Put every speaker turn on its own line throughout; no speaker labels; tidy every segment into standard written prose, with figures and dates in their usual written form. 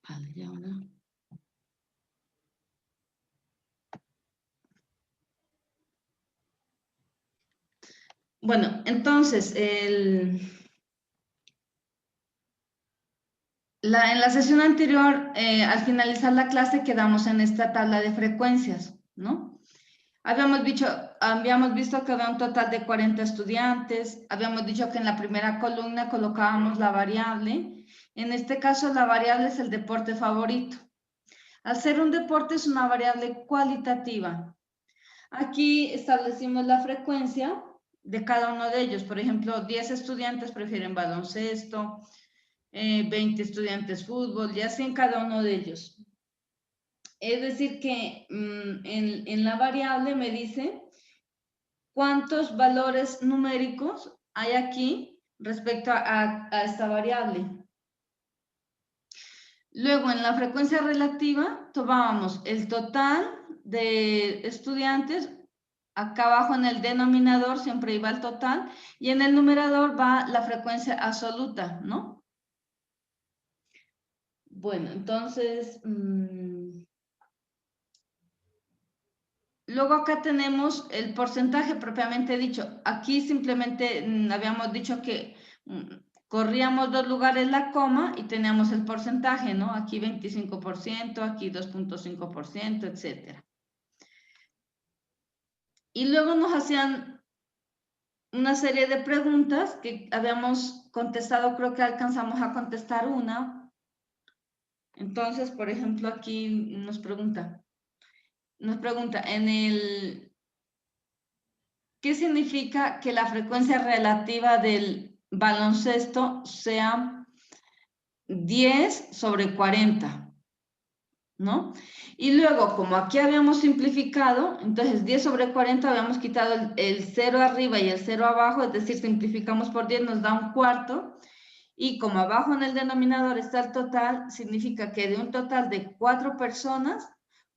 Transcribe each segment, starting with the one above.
Vale, ya ahora. Bueno, entonces, en la sesión anterior, al finalizar la clase, quedamos en esta tabla de frecuencias, ¿no? Habíamos visto que había un total de 40 estudiantes, habíamos dicho que en la primera columna colocábamos la variable. En este caso, la variable es el deporte favorito. Al ser un deporte, es una variable cualitativa. Aquí establecimos la frecuencia de cada uno de ellos. Por ejemplo, 10 estudiantes prefieren baloncesto, 20 estudiantes fútbol, y así en cada uno de ellos. Es decir que en la variable me dice cuántos valores numéricos hay aquí respecto a esta variable. Luego, en la frecuencia relativa, tomábamos el total de estudiantes. Acá abajo en el denominador siempre iba el total y en el numerador va la frecuencia absoluta, ¿no? Bueno, entonces, luego acá tenemos el porcentaje propiamente dicho. Aquí simplemente habíamos dicho que corríamos 2 lugares la coma y teníamos el porcentaje, ¿no? Aquí 25%, aquí 2.5%, etcétera. Y luego nos hacían una serie de preguntas que habíamos contestado, creo que alcanzamos a contestar una. Entonces, por ejemplo, aquí nos pregunta, ¿qué significa que la frecuencia relativa del baloncesto sea 10/40? ¿No? Y luego, como aquí habíamos simplificado, entonces 10/40 habíamos quitado el 0 arriba y el 0 abajo, es decir, simplificamos por 10, nos da un cuarto. Y como abajo en el denominador está el total, significa que de un total de 4 personas,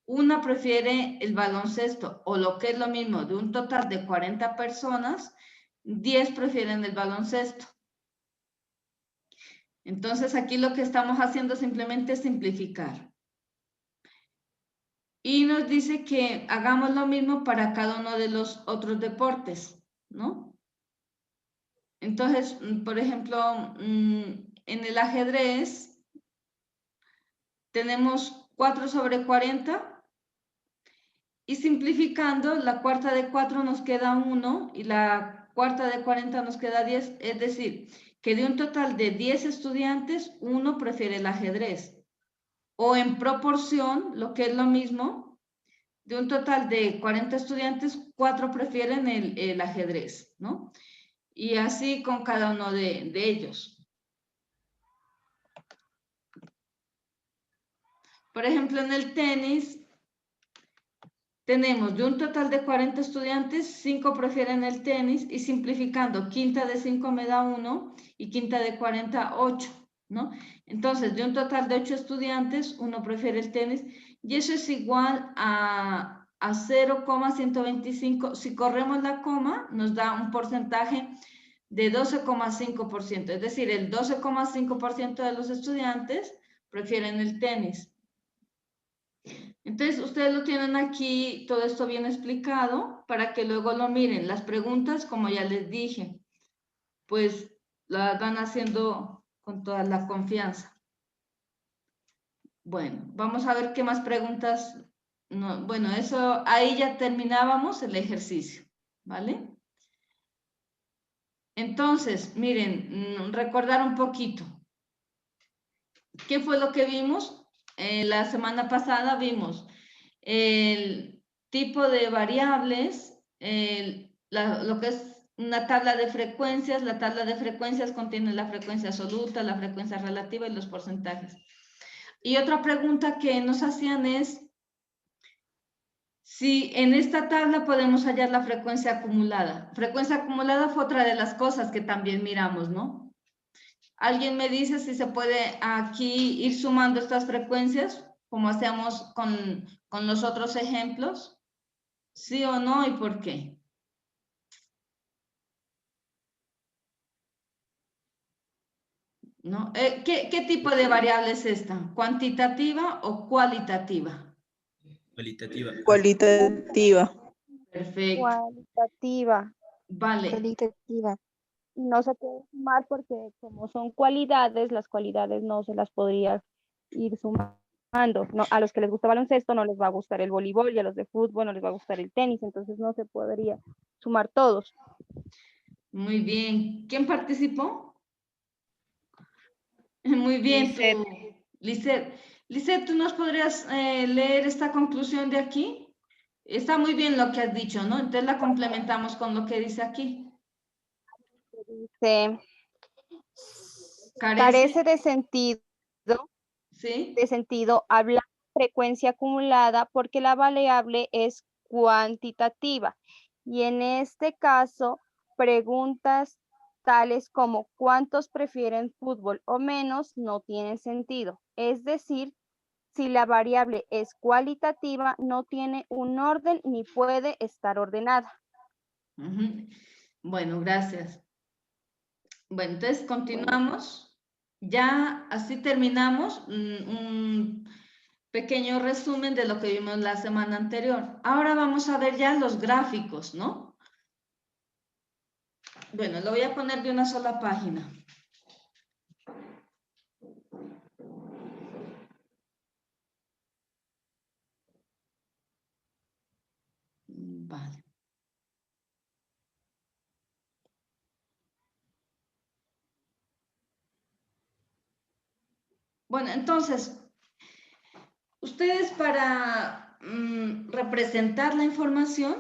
una prefiere el baloncesto, o lo que es lo mismo, de un total de 40 personas, 10 prefieren el baloncesto. Entonces aquí lo que estamos haciendo simplemente es simplificar. Y nos dice que hagamos lo mismo para cada uno de los otros deportes, ¿no? Entonces, por ejemplo, en el ajedrez tenemos 4/40 y simplificando, la cuarta de 4 nos queda 1 y la cuarta de 40 nos queda 10, es decir, que de un total de 10 estudiantes, uno prefiere el ajedrez. O en proporción, lo que es lo mismo, de un total de 40 estudiantes, 4 prefieren el ajedrez, ¿no? Y así con cada uno de ellos. Por ejemplo, en el tenis, tenemos de un total de 40 estudiantes, 5 prefieren el tenis y simplificando, quinta de 5 me da 1 y quinta de 40, 8, ¿no? Entonces, de un total de 8 estudiantes, uno prefiere el tenis y eso es igual a 0,125. Si corremos la coma, nos da un porcentaje de 12,5%, es decir, el 12,5% de los estudiantes prefieren el tenis. Entonces, ustedes lo tienen aquí, todo esto bien explicado, para que luego lo miren. Las preguntas, como ya les dije, pues las van haciendo con toda la confianza. Bueno, vamos a ver qué más preguntas. No, bueno, eso, ahí ya terminábamos el ejercicio, ¿vale? Entonces, miren, recordar un poquito. ¿Qué fue lo que vimos? La semana pasada vimos el tipo de variables, lo que es una tabla de frecuencias. La tabla de frecuencias contiene la frecuencia absoluta, la frecuencia relativa y los porcentajes. Y otra pregunta que nos hacían es si en esta tabla podemos hallar la frecuencia acumulada. Frecuencia acumulada fue otra de las cosas que también miramos, ¿no? ¿Alguien me dice si se puede aquí ir sumando estas frecuencias, como hacíamos con los otros ejemplos? ¿Sí o no y por qué? ¿no? ¿Qué tipo de variable es esta? ¿Cuantitativa o cualitativa?
Cualitativa.
Cualitativa.
Perfecto.
Cualitativa.
Vale.
Cualitativa. No se puede sumar porque como son cualidades, las cualidades no se las podría ir sumando. No, a los que les gusta baloncesto no les va a gustar el voleibol y a los de fútbol no les va a gustar el tenis, entonces no se podría sumar todos.
Muy bien. ¿Quién participó? Muy bien,
Lisette.
Lisette. Lisette, ¿tú nos podrías leer esta conclusión de aquí? Está muy bien lo que has dicho, ¿no? Entonces la complementamos con lo que dice aquí.
Dice,
Carece,
carece de
¿sí?
sentido hablar de frecuencia acumulada porque la variable es cuantitativa y en este caso preguntas tales como ¿cuántos prefieren fútbol o menos? No tienen sentido. Es decir, si la variable es cualitativa, no tiene un orden ni puede estar ordenada.
Ujú. Bueno, gracias. Bueno, entonces continuamos. Ya así terminamos un pequeño resumen de lo que vimos la semana anterior. Ahora vamos a ver ya los gráficos, ¿no? Bueno, lo voy a poner de una sola página. Vale. Bueno, entonces, ustedes para representar la información,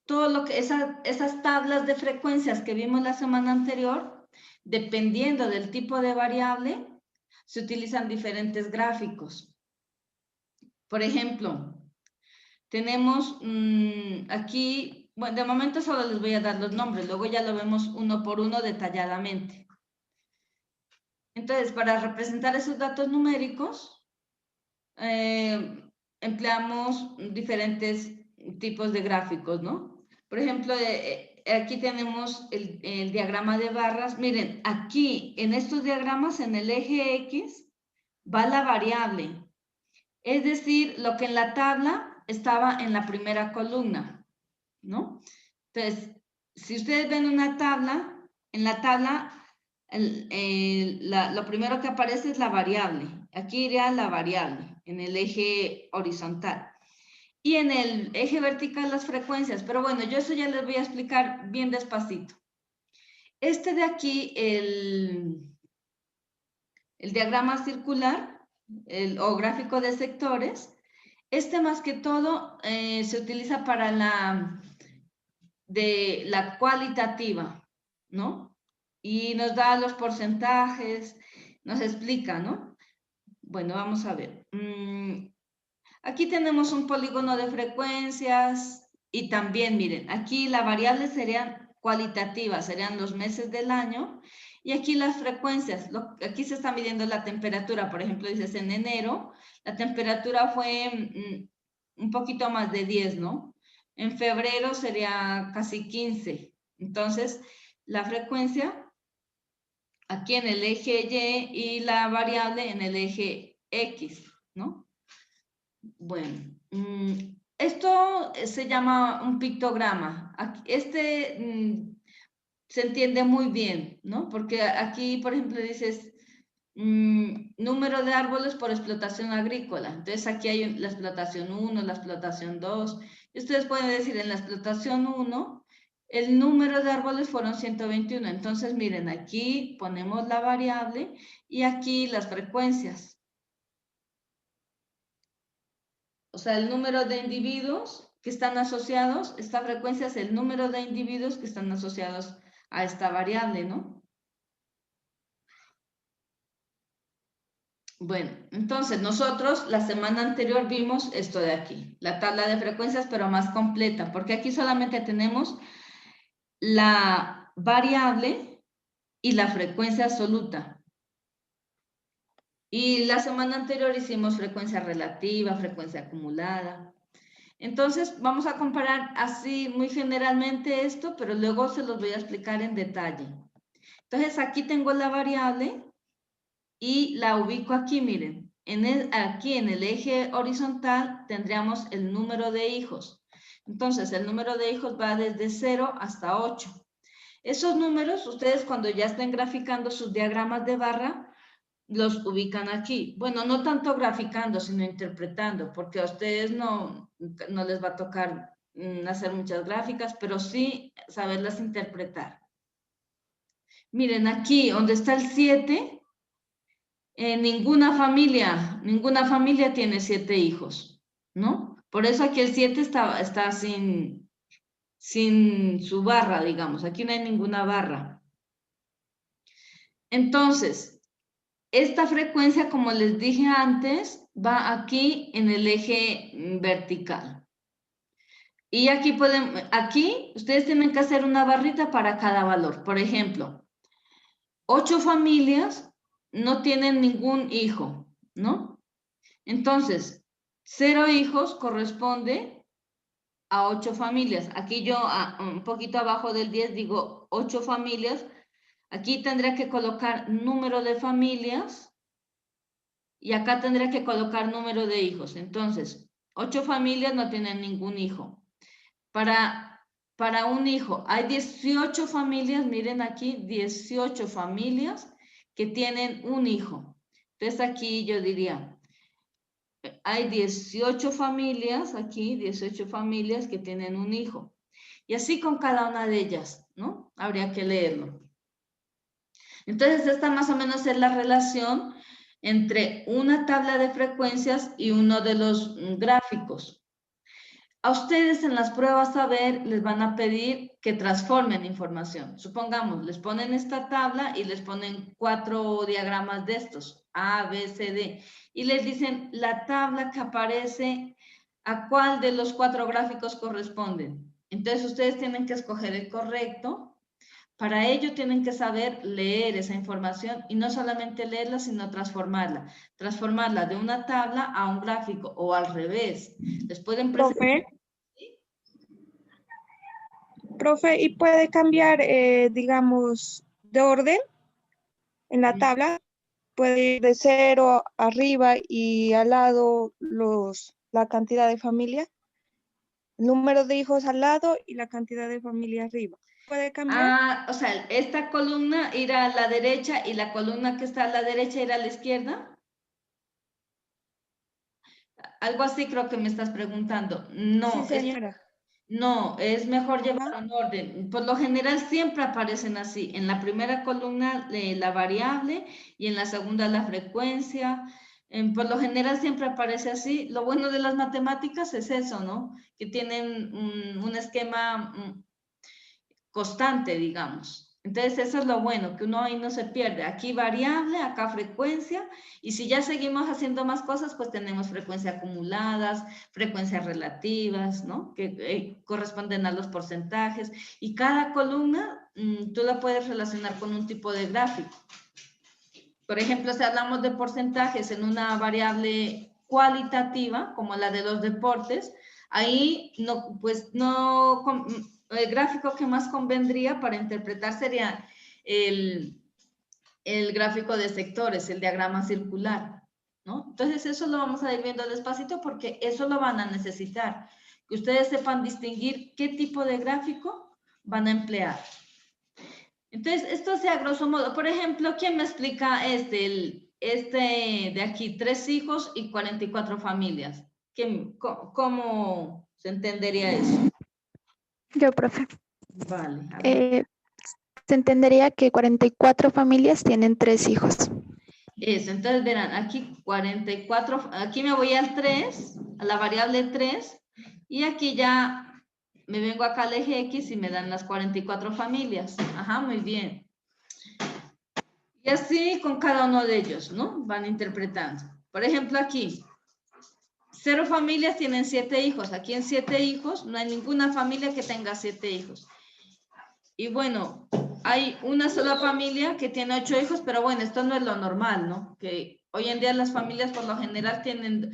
todo lo que esas tablas de frecuencias que vimos la semana anterior, dependiendo del tipo de variable, se utilizan diferentes gráficos. Por ejemplo, tenemos aquí, bueno, de momento solo les voy a dar los nombres, luego ya lo vemos uno por uno detalladamente. Entonces, para representar esos datos numéricos, empleamos diferentes tipos de gráficos, ¿no? Por ejemplo, aquí tenemos el diagrama de barras. Miren, aquí en estos diagramas, en el eje X, va la variable. Es decir, lo que en la tabla estaba en la primera columna, ¿no? Entonces, si ustedes ven una tabla, en la tabla lo primero que aparece es la variable. Aquí iría la variable en el eje horizontal. Y en el eje vertical las frecuencias. Pero bueno, yo eso ya les voy a explicar bien despacito. Este de aquí, el diagrama circular o gráfico de sectores, este más que todo se utiliza para la cualitativa, ¿no? Y nos da los porcentajes, nos explica, ¿no? Bueno, vamos a ver. Aquí tenemos un polígono de frecuencias y también, miren, aquí la variable serían cualitativas, serían los meses del año. Y aquí las frecuencias, aquí se está midiendo la temperatura, por ejemplo, dices en enero, la temperatura fue un poquito más de 10, ¿no? En febrero sería casi 15. Entonces, la frecuencia aquí en el eje Y y la variable en el eje X, ¿no? Bueno, esto se llama un pictograma. Se entiende muy bien, ¿no? Porque aquí, por ejemplo, dices número de árboles por explotación agrícola. Entonces aquí hay la explotación 1, la explotación 2. Y ustedes pueden decir en la explotación 1, el número de árboles fueron 121. Entonces, miren, aquí ponemos la variable y aquí las frecuencias. O sea, el número de individuos que están asociados, esta frecuencia es el número de individuos que están asociados a esta variable, ¿no? Bueno, entonces nosotros la semana anterior vimos esto de aquí, la tabla de frecuencias, pero más completa, porque aquí solamente tenemos la variable y la frecuencia absoluta. Y la semana anterior hicimos frecuencia relativa, frecuencia acumulada. Entonces, vamos a comparar así muy generalmente esto, pero luego se los voy a explicar en detalle. Entonces, aquí tengo la variable y la ubico aquí, miren. Aquí en el eje horizontal tendríamos el número de hijos. Entonces, el número de hijos va desde 0 hasta 8. Esos números, ustedes cuando ya estén graficando sus diagramas de barra, los ubican aquí. Bueno, no tanto graficando, sino interpretando, porque a ustedes no les va a tocar hacer muchas gráficas, pero sí saberlas interpretar. Miren, aquí donde está el 7, ninguna familia tiene 7 hijos, ¿no? Por eso aquí el 7 está sin su barra, digamos. Aquí no hay ninguna barra. Entonces, esta frecuencia, como les dije antes, va aquí en el eje vertical. Y aquí ustedes tienen que hacer una barrita para cada valor. Por ejemplo, 8 familias no tienen ningún hijo, ¿no? Entonces, 0 hijos corresponde a 8 familias. Aquí yo, un poquito abajo del 10, digo 8 familias. Aquí tendría que colocar número de familias y acá tendría que colocar número de hijos. Entonces, 8 familias no tienen ningún hijo. Para un hijo, hay 18 familias, miren aquí, 18 familias que tienen un hijo. Entonces aquí yo diría, hay 18 familias, aquí 18 familias que tienen un hijo. Y así con cada una de ellas, ¿no? Habría que leerlo. Entonces esta más o menos es la relación entre una tabla de frecuencias y uno de los gráficos. A ustedes en las pruebas a ver les van a pedir que transformen información. Supongamos, les ponen esta tabla y les ponen 4 diagramas de estos, A, B, C, D, y les dicen la tabla que aparece, ¿a cuál de los 4 gráficos corresponden? Entonces ustedes tienen que escoger el correcto. Para ello tienen que saber leer esa información y no solamente leerla, sino transformarla. Transformarla de una tabla a un gráfico o al revés. Les pueden presentar...
Profe, ¿y puede cambiar, digamos, de orden en la tabla? Puede ir de 0 arriba y al lado la cantidad de familia, el número de hijos al lado y la cantidad de familia arriba. ¿Puede cambiar?
O sea, esta columna irá a la derecha y la columna que está a la derecha irá a la izquierda. Algo así creo que me estás preguntando. No,
Sí, señora.
No, es mejor llevarlo en orden. Por lo general siempre aparecen así. En la primera columna la variable y en la segunda la frecuencia. Por lo general siempre aparece así. Lo bueno de las matemáticas es eso, ¿no? Que tienen un esquema constante, digamos. Entonces eso es lo bueno, que uno ahí no se pierde. Aquí variable, acá frecuencia, y si ya seguimos haciendo más cosas, pues tenemos frecuencias acumuladas, frecuencias relativas, ¿no? Que corresponden a los porcentajes, y cada columna tú la puedes relacionar con un tipo de gráfico. Por ejemplo, si hablamos de porcentajes en una variable cualitativa, como la de los deportes, ahí el gráfico que más convendría para interpretar sería el gráfico de sectores, el diagrama circular, ¿no? Entonces eso lo vamos a ir viendo despacito porque eso lo van a necesitar, que ustedes sepan distinguir qué tipo de gráfico van a emplear. Entonces, esto sea grosso modo. Por ejemplo, ¿quién me explica este de aquí? 3 hijos y 44 familias. ¿Cómo se entendería eso?
Yo, profe.
Vale. A ver.
Se entendería que 44 familias tienen 3 hijos.
Eso, entonces verán, aquí 44, aquí me voy al 3, a la variable 3, y aquí ya me vengo acá al eje X y me dan las 44 familias. Ajá, muy bien. Y así con cada uno de ellos, ¿no? Van interpretando. Por ejemplo, aquí, 0 familias tienen 7 hijos. Aquí en 7 hijos no hay ninguna familia que tenga 7 hijos. Y bueno, hay una sola familia que tiene 8 hijos, pero bueno, esto no es lo normal, ¿no? Que hoy en día las familias por lo general tienen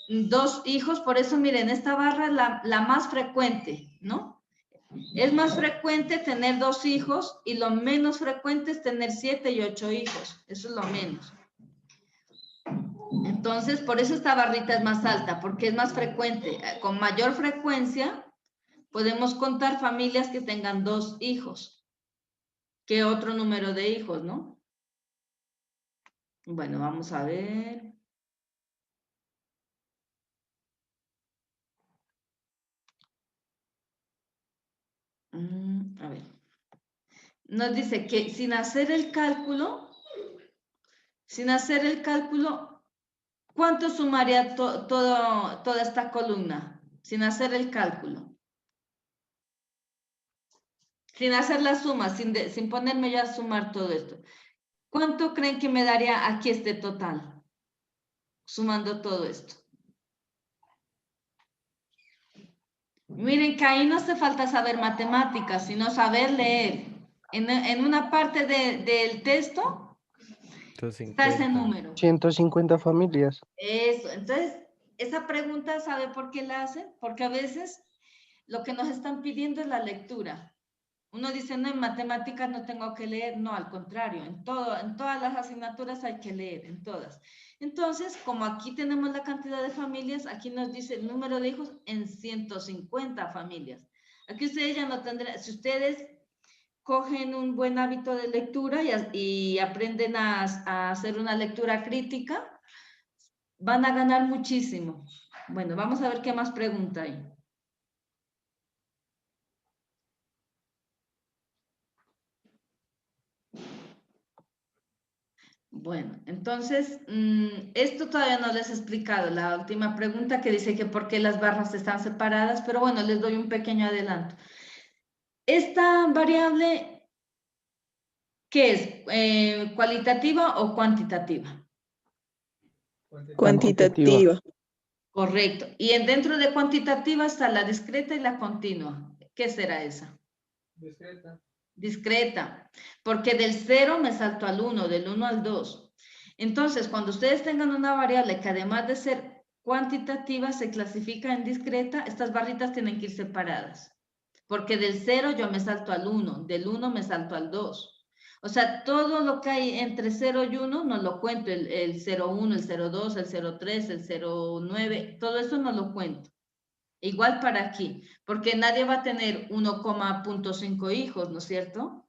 2 hijos, por eso miren, esta barra es la más frecuente, ¿no? Es más frecuente tener 2 hijos y lo menos frecuente es tener 7 y 8 hijos. Eso es lo menos. Entonces, por eso esta barrita es más alta, porque es más frecuente. Con mayor frecuencia podemos contar familias que tengan 2 hijos que otro número de hijos, ¿no? Bueno, vamos a ver. A ver. Nos dice que sin hacer el cálculo, ¿cuánto sumaría toda esta columna? Sin hacer el cálculo. Sin hacer la suma, sin ponerme ya a sumar todo esto. ¿Cuánto creen que me daría aquí este total? Sumando todo esto. Miren que ahí no hace falta saber matemáticas, sino saber leer. En una parte del texto está ese
150.
número.
150 familias.
Eso, entonces, esa pregunta, ¿sabe por qué la hacen? Porque a veces lo que nos están pidiendo es la lectura. Uno dice, no, en matemáticas no tengo que leer. No, al contrario, en todas las asignaturas hay que leer, en todas. Entonces, como aquí tenemos la cantidad de familias, aquí nos dice el número de hijos en 150 familias. Aquí ustedes ya no tendrán, si ustedes cogen un buen hábito de lectura y aprenden a hacer una lectura crítica, van a ganar muchísimo. Bueno, vamos a ver qué más pregunta hay. Bueno, entonces, esto todavía no les he explicado, la última pregunta que dice que por qué las barras están separadas, pero bueno, les doy un pequeño adelanto. Esta variable, ¿qué es? ¿Cualitativa o cuantitativa?
Cuantitativa.
Correcto. Y dentro de cuantitativa está la discreta y la continua. ¿Qué será esa?
Discreta.
Discreta, porque del 0 me salto al 1, del 1 al 2. Entonces, cuando ustedes tengan una variable que además de ser cuantitativa se clasifica en discreta, estas barritas tienen que ir separadas, porque del 0 yo me salto al 1, del 1 me salto al 2. O sea, todo lo que hay entre 0 y 1 no lo cuento, el 0,1, el 0,2, el 0,3, el 0,9, todo eso no lo cuento. Igual para aquí, porque nadie va a tener 1,5 hijos, ¿no es cierto?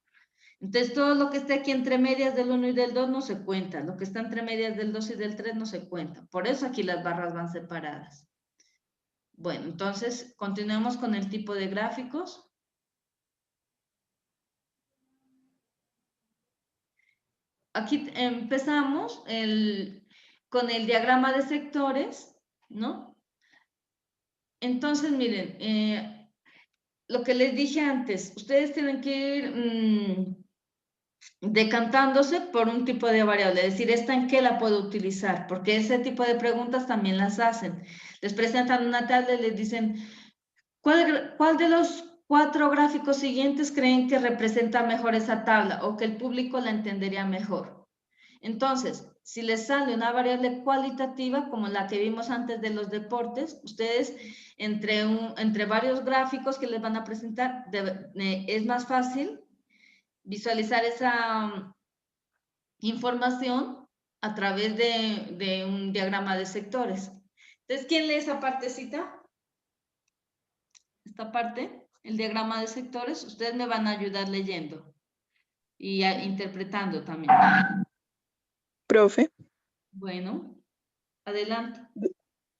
Entonces, todo lo que esté aquí entre medias del 1 y del 2 no se cuenta. Lo que está entre medias del 2 y del 3 no se cuenta. Por eso aquí las barras van separadas. Bueno, entonces, continuemos con el tipo de gráficos. Aquí empezamos con el diagrama de sectores, ¿no? Entonces, miren, lo que les dije antes, ustedes tienen que ir decantándose por un tipo de variable, es decir, ¿esta en qué la puedo utilizar? Porque ese tipo de preguntas también las hacen. Les presentan una tabla y les dicen, ¿cuál de los 4 gráficos siguientes creen que representa mejor esa tabla o que el público la entendería mejor? Entonces, si les sale una variable cualitativa, como la que vimos antes de los deportes, ustedes entre varios gráficos que les van a presentar, es más fácil visualizar esa información a través de un diagrama de sectores. Entonces, ¿quién lee esa partecita? Esta parte, el diagrama de sectores, ustedes me van a ayudar leyendo y interpretando también.
Profe.
Bueno, adelante.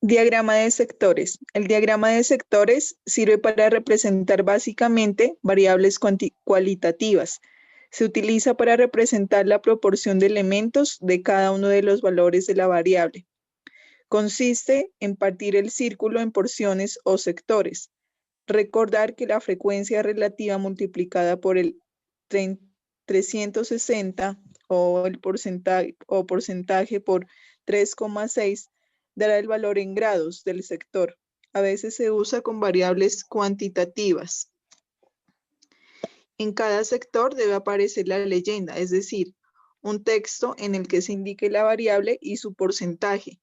Diagrama de sectores. El diagrama de sectores sirve para representar básicamente variables cualitativas. Se utiliza para representar la proporción de elementos de cada uno de los valores de la variable. Consiste en partir el círculo en porciones o sectores. Recordar que la frecuencia relativa multiplicada por el 360 o el porcentaje por 3,6 dará el valor en grados del sector. A veces se usa con variables cuantitativas. En cada sector debe aparecer la leyenda, es decir, un texto en el que se indique la variable y su porcentaje.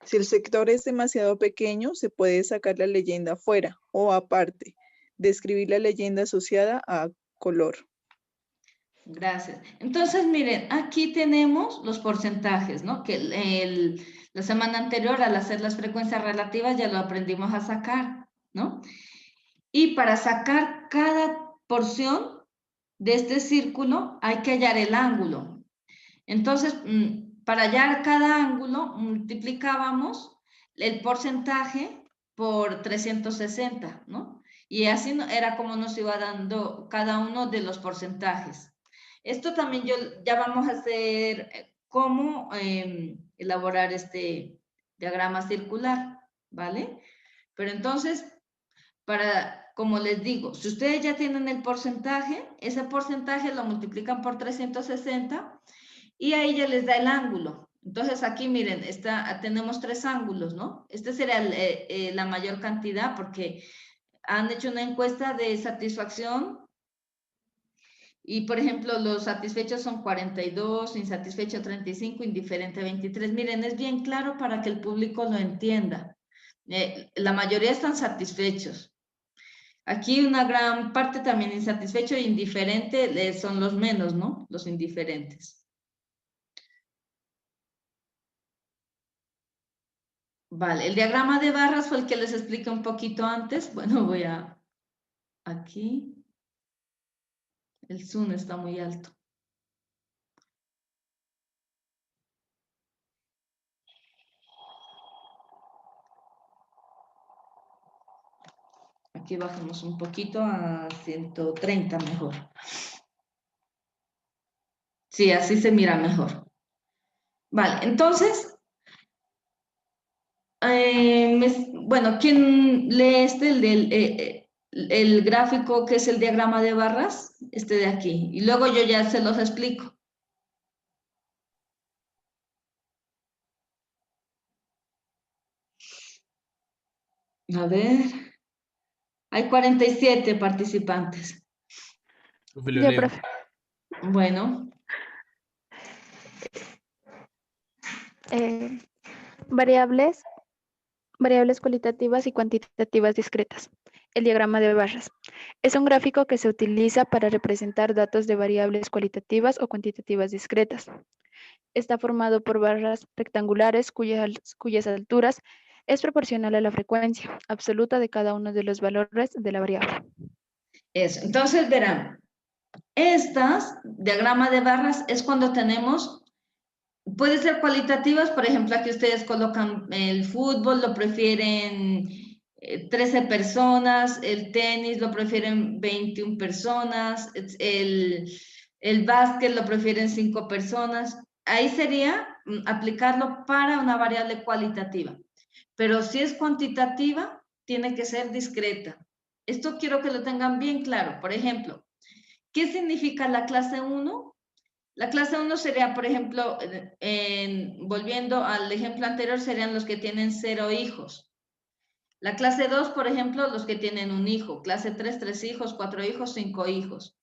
Si el sector es demasiado pequeño, se puede sacar la leyenda fuera o aparte. Describir la leyenda asociada a color.
Gracias. Entonces, miren, aquí tenemos los porcentajes, ¿no? Que La semana anterior, al hacer las frecuencias relativas, ya lo aprendimos a sacar, ¿no? Y para sacar cada porción de este círculo hay que hallar el ángulo. Entonces, para hallar cada ángulo, multiplicábamos el porcentaje por 360, ¿no? Y así era como nos iba dando cada uno de los porcentajes. Esto también ya vamos a hacer cómo elaborar este diagrama circular, ¿vale? Pero entonces, como les digo, si ustedes ya tienen el porcentaje, ese porcentaje lo multiplican por 360 y ahí ya les da el ángulo. Entonces aquí miren, tenemos 3 ángulos, ¿no? Este sería la mayor cantidad porque han hecho una encuesta de satisfacción y, por ejemplo, los satisfechos son 42, insatisfecho 35, indiferente 23. Miren, es bien claro para que el público lo entienda. La mayoría están satisfechos. Aquí una gran parte también insatisfecho e indiferente son los menos, ¿no? Los indiferentes. Vale, el diagrama de barras fue el que les expliqué un poquito antes. Bueno, voy a... Aquí. El zoom está muy alto. Aquí bajamos un poquito a 130 mejor. Sí, así se mira mejor. Vale, entonces, bueno, ¿quién lee el gráfico que es el diagrama de barras? Este de aquí. Y luego yo ya se los explico. A ver, hay 47 participantes.
Profe, lo
Yo,
leo.
profe.
Bueno,
Eh, variables cualitativas y cuantitativas discretas. El diagrama de barras. Es un gráfico que se utiliza para representar datos de variables cualitativas o cuantitativas discretas. Está formado por barras rectangulares cuyas alturas es proporcional a la frecuencia absoluta de cada uno de los valores de la variable.
eso. Entonces verán, diagrama de barras, es cuando tenemos, puede ser cualitativas, por ejemplo, aquí ustedes colocan el fútbol, lo prefieren 13 personas, el tenis lo prefieren 21 personas, el básquet lo prefieren 5 personas. Ahí sería aplicarlo para una variable cualitativa. Pero si es cuantitativa, tiene que ser discreta. Esto quiero que lo tengan bien claro. Por ejemplo, ¿qué significa la clase 1? La clase 1 sería, por ejemplo, volviendo al ejemplo anterior, serían los que tienen 0 hijos. La clase 2, por ejemplo, los que tienen un hijo. Clase 3, 3 hijos, 4 hijos, 5 hijos.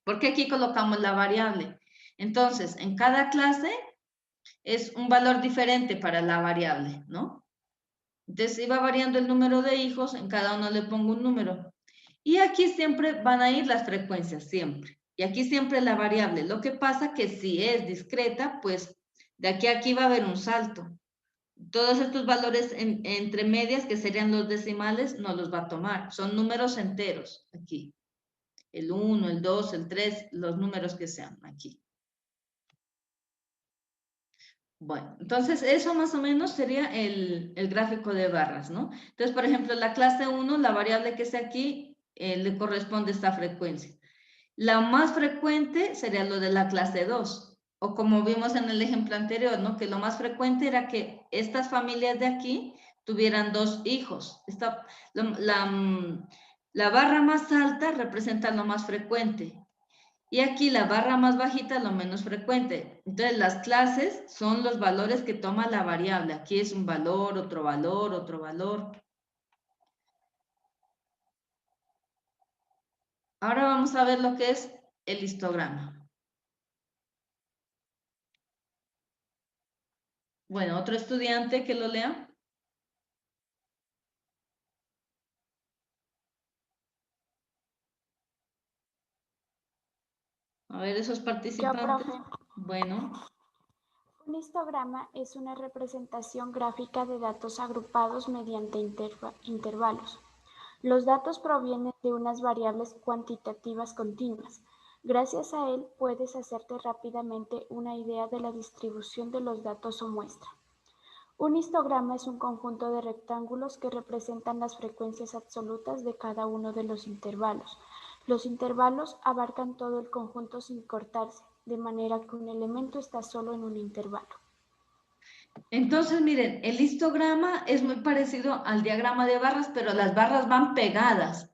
¿Por qué aquí colocamos la variable? Entonces, en cada clase es un valor diferente para la variable, ¿no? Entonces, iba variando el número de hijos, en cada uno le pongo un número. Y aquí siempre van a ir las frecuencias, siempre. Y aquí siempre la variable. Lo que pasa que si es discreta, pues de aquí a aquí va a haber un salto. Todos estos valores entre medias, que serían los decimales, no los va a tomar. Son números enteros aquí. El 1, el 2, el 3, los números que sean aquí. Bueno, entonces eso más o menos sería el gráfico de barras, ¿no? Entonces, por ejemplo, la clase 1, la variable que está aquí, le corresponde esta frecuencia. La más frecuente sería lo de la clase 2, o como vimos en el ejemplo anterior, ¿no? Que lo más frecuente era que estas familias de aquí tuvieran 2 hijos. La barra más alta representa lo más frecuente. Y aquí la barra más bajita lo menos frecuente. Entonces las clases son los valores que toma la variable. Aquí es un valor, otro valor, otro valor. Ahora vamos a ver lo que es el histograma. Bueno, otro estudiante que lo lea. A ver, esos
Yo,
participantes.
profe.
Bueno,
Un histograma es una representación gráfica de datos agrupados mediante intervalos. Los datos provienen de unas variables cuantitativas continuas. Gracias a él puedes hacerte rápidamente una idea de la distribución de los datos o muestra. Un histograma es un conjunto de rectángulos que representan las frecuencias absolutas de cada uno de los intervalos. Los intervalos abarcan todo el conjunto sin cortarse, de manera que un elemento está solo en un intervalo.
Entonces, miren, el histograma es muy parecido al diagrama de barras, pero las barras van pegadas.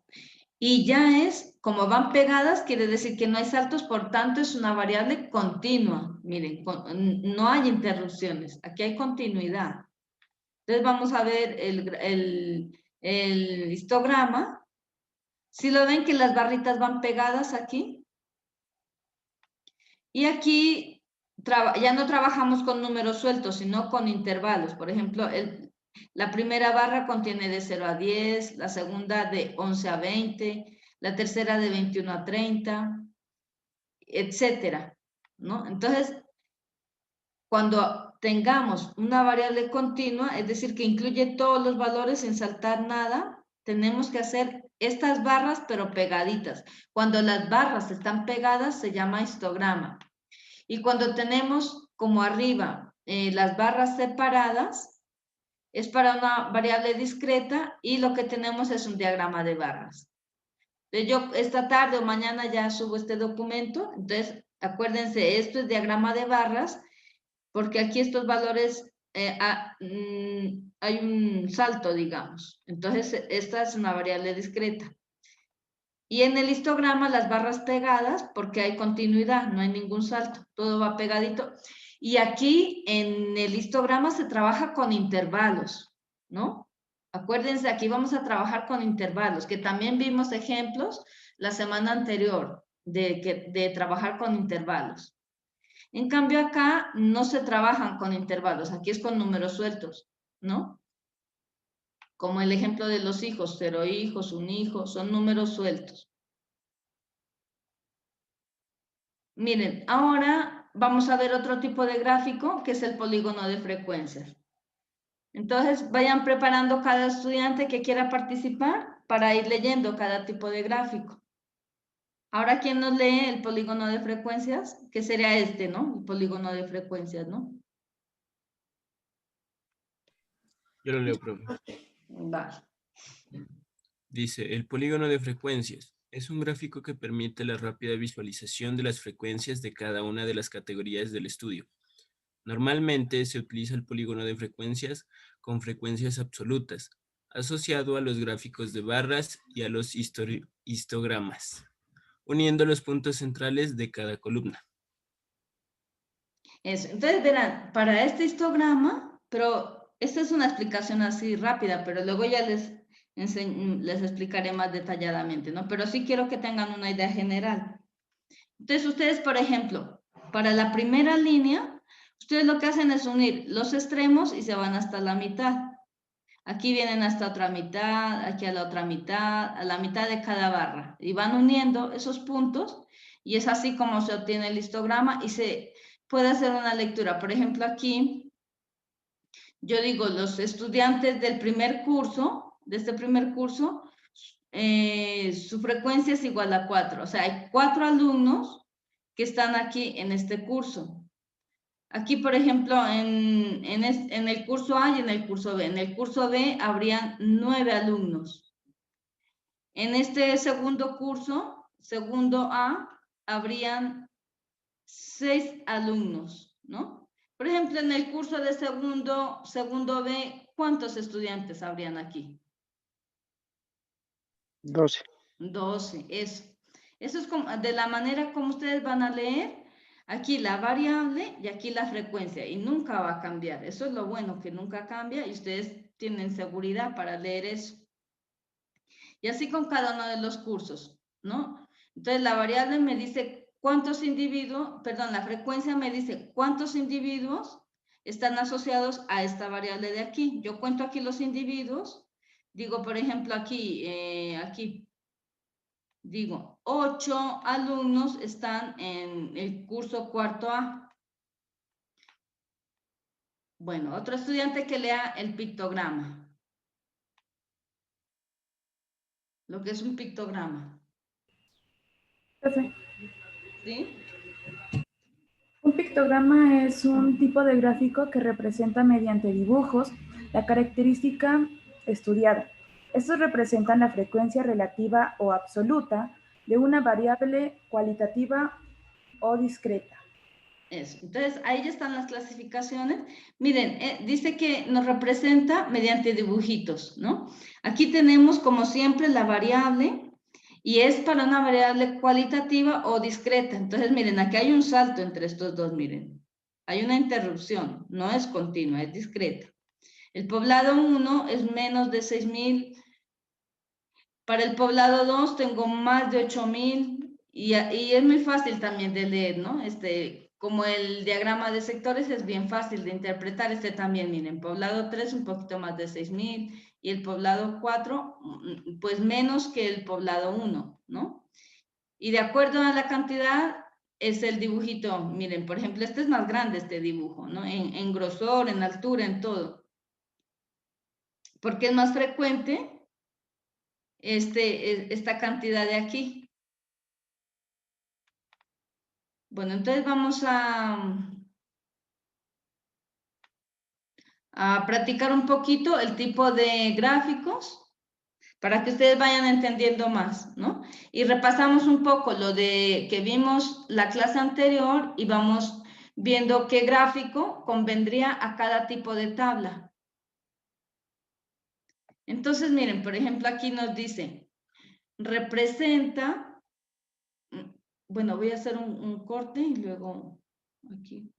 Y ya es, como van pegadas, quiere decir que no hay saltos, por tanto es una variable continua. Miren, no hay interrupciones, aquí hay continuidad. Entonces vamos a ver el histograma. ¿Sí lo ven que las barritas van pegadas aquí? Y aquí ya no trabajamos con números sueltos, sino con intervalos. Por ejemplo, la primera barra contiene de 0 a 10, la segunda de 11 a 20, la tercera de 21 a 30, etcétera, ¿no? Entonces, cuando tengamos una variable continua, es decir, que incluye todos los valores sin saltar nada, tenemos que hacer estas barras, pero pegaditas. Cuando las barras están pegadas, se llama histograma. Y cuando tenemos como arriba las barras separadas, es para una variable discreta y lo que tenemos es un diagrama de barras. Entonces yo esta tarde o mañana ya subo este documento, entonces acuérdense, esto es diagrama de barras, porque aquí estos valores hay un salto, digamos. Entonces esta es una variable discreta. Y en el histograma las barras pegadas, porque hay continuidad, no hay ningún salto, todo va pegadito. Y aquí en el histograma se trabaja con intervalos, ¿no? Acuérdense, aquí vamos a trabajar con intervalos, que también vimos ejemplos la semana anterior de trabajar con intervalos. En cambio acá no se trabajan con intervalos, aquí es con números sueltos, ¿no? Como el ejemplo de los hijos, 0 hijos, 1 hijo, son números sueltos. Miren, ahora vamos a ver otro tipo de gráfico que es el polígono de frecuencias. Entonces, vayan preparando cada estudiante que quiera participar para ir leyendo cada tipo de gráfico. Ahora, ¿quién nos lee el polígono de frecuencias? Que sería este, ¿no? El polígono de frecuencias, ¿no?
Yo lo leo, profe.
Vale.
Dice, el polígono de frecuencias es un gráfico que permite la rápida visualización de las frecuencias de cada una de las categorías del estudio. Normalmente se utiliza el polígono de frecuencias con frecuencias absolutas, asociado a los gráficos de barras y a los histogramas, uniendo los puntos centrales de cada columna.
Eso. Entonces, verán, para este histograma, pero esta es una explicación así rápida, pero luego ya les explicaré más detalladamente, ¿no? Pero sí quiero que tengan una idea general. Entonces, ustedes, por ejemplo, para la primera línea, ustedes lo que hacen es unir los extremos y se van hasta la mitad. Aquí vienen hasta otra mitad, aquí a la otra mitad, a la mitad de cada barra. Y van uniendo esos puntos y es así como se obtiene el histograma y se puede hacer una lectura. Por ejemplo, aquí yo digo, los estudiantes del primer curso, de este primer curso, su frecuencia es igual a 4. O sea, hay 4 alumnos que están aquí en este curso. Aquí, por ejemplo, en el curso A y en el curso B. En el curso B habrían 9 alumnos. En este segundo curso, segundo A, habrían 6 alumnos, ¿no? Por ejemplo, en el curso de segundo B, ¿cuántos estudiantes habrían aquí?
12.
12, eso. Eso es como, de la manera como ustedes van a leer, aquí la variable y aquí la frecuencia, y nunca va a cambiar. Eso es lo bueno, que nunca cambia y ustedes tienen seguridad para leer eso. Y así con cada uno de los cursos, ¿no? Entonces la variable me dice cuántos individuos, perdón, la frecuencia me dice cuántos individuos están asociados a esta variable de aquí. Yo cuento aquí los individuos, digo, por ejemplo, aquí digo, 8 alumnos están en el curso cuarto A. Bueno, otro estudiante que lea el pictograma. Lo que es un pictograma.
Profe,
¿Sí?
un pictograma es un tipo de gráfico que representa mediante dibujos la característica estudiada. Estos representan la frecuencia relativa o absoluta de una variable cualitativa o discreta.
Eso. Entonces, ahí ya están las clasificaciones. Miren, dice que nos representa mediante dibujitos, ¿no? Aquí tenemos, como siempre, la variable y es para una variable cualitativa o discreta. Entonces, miren, aquí hay un salto entre estos dos, miren. Hay una interrupción, no es continua, es discreta. El poblado 1 es menos de 6.000. Para el poblado 2 tengo más de 8.000 y es muy fácil también de leer, ¿no? Como el diagrama de sectores es bien fácil de interpretar, también, miren, poblado 3 un poquito más de 6.000 y el poblado 4 pues menos que el poblado 1, ¿no? Y de acuerdo a la cantidad es el dibujito, miren, por ejemplo, este es más grande este dibujo, ¿no? En grosor, en altura, en todo. Porque es más frecuente esta cantidad de aquí. Bueno, entonces vamos a practicar un poquito el tipo de gráficos para que ustedes vayan entendiendo más, ¿no? Y repasamos un poco lo de que vimos la clase anterior y vamos viendo qué gráfico convendría a cada tipo de tabla. Entonces, miren, por ejemplo, aquí nos dice, representa, bueno, voy a hacer un corte y luego aquí.